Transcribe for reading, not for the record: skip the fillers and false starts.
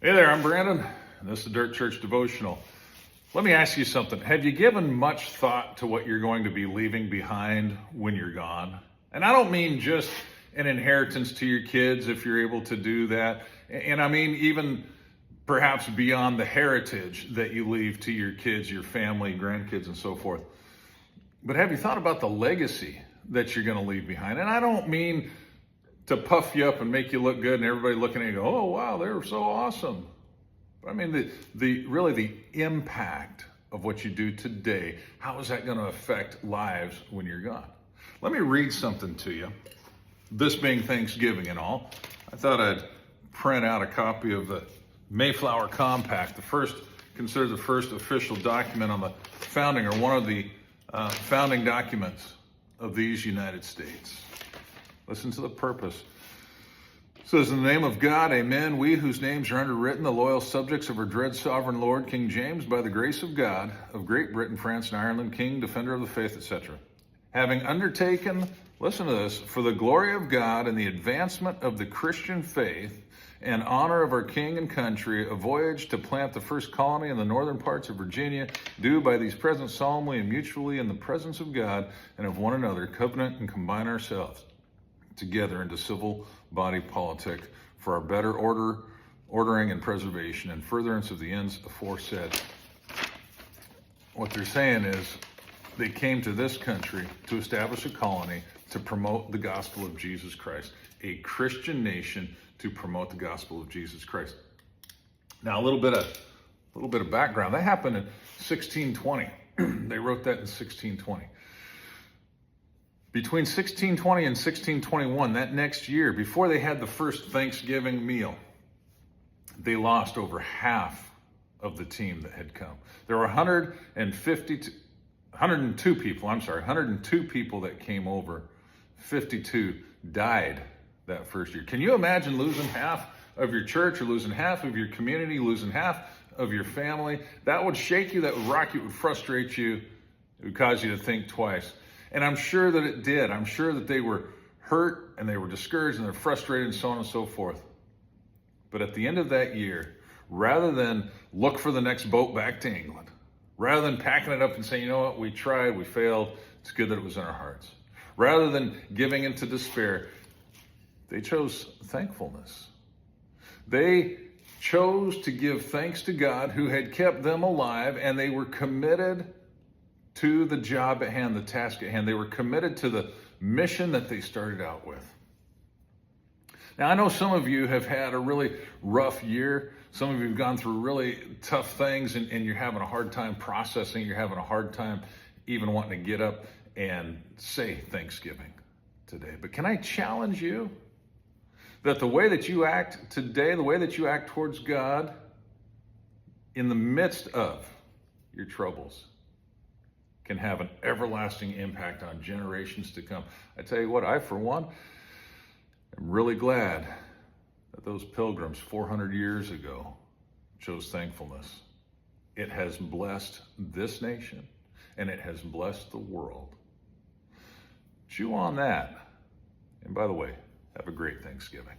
Hey there, I'm Brandon, and this is Dirt Church Devotional. Let me ask you something. Have you given much thought to what you're going to be leaving behind when you're gone? And I don't mean just an inheritance to your kids if you're able to do that. And I mean even perhaps beyond the heritage that you leave to your kids, your family, grandkids, and so forth. But have you thought about the legacy that you're going to leave behind? And I don't mean to puff you up and make you look good and everybody looking at you go, oh, wow, they're so awesome. But I mean, really the impact of what you do today, how is that going to affect lives when you're gone? Let me read something to you. This being Thanksgiving and all, I thought I'd print out a copy of the Mayflower Compact, considered the first official document on the founding, or one of the founding documents of these United States. Listen to the purpose. It says, in the name of God, amen. We whose names are underwritten, the loyal subjects of our dread sovereign Lord, King James, by the grace of God, of Great Britain, France, and Ireland, King, defender of the faith, etc. Having undertaken, listen to this, for the glory of God and the advancement of the Christian faith and honor of our King and country, a voyage to plant the first colony in the northern parts of Virginia, do by these presents solemnly and mutually in the presence of God and of one another, covenant and combine ourselves together into civil body politic for our better ordering and preservation and furtherance of the ends aforesaid. What they're saying is they came to this country to establish a colony to promote the gospel of Jesus Christ, a Christian nation to promote the gospel of Jesus Christ. Now, a little bit of background. That happened in 1620. They wrote that in 1620. Between 1620 and 1621, that next year, before they had the first Thanksgiving meal, they lost over half of the team that had come. There were 102 people that came over. 52 died that first year. Can you imagine losing half of your church, or losing half of your community, losing half of your family? That would shake you, that would rock you, it would frustrate you, it would cause you to think twice. And I'm sure that it did. I'm sure that they were hurt and they were discouraged and they're frustrated and so on and so forth. But at the end of that year, rather than look for the next boat back to England, rather than packing it up and saying, you know what, we tried, we failed, it's good that it was in our hearts, rather than giving into despair, they chose thankfulness. They chose to give thanks to God who had kept them alive, and they were committed to the job at hand, the task at hand. They were committed to the mission that they started out with. Now, I know some of you have had a really rough year. Some of you have gone through really tough things, and you're having a hard time processing. You're having a hard time even wanting to get up and say Thanksgiving today. But can I challenge you that the way that you act today, the way that you act towards God in the midst of your troubles, can have an everlasting impact on generations to come. I tell you what, I, for one, am really glad that those pilgrims 400 years ago chose thankfulness. It has blessed this nation, and it has blessed the world. Chew on that. And by the way, have a great Thanksgiving.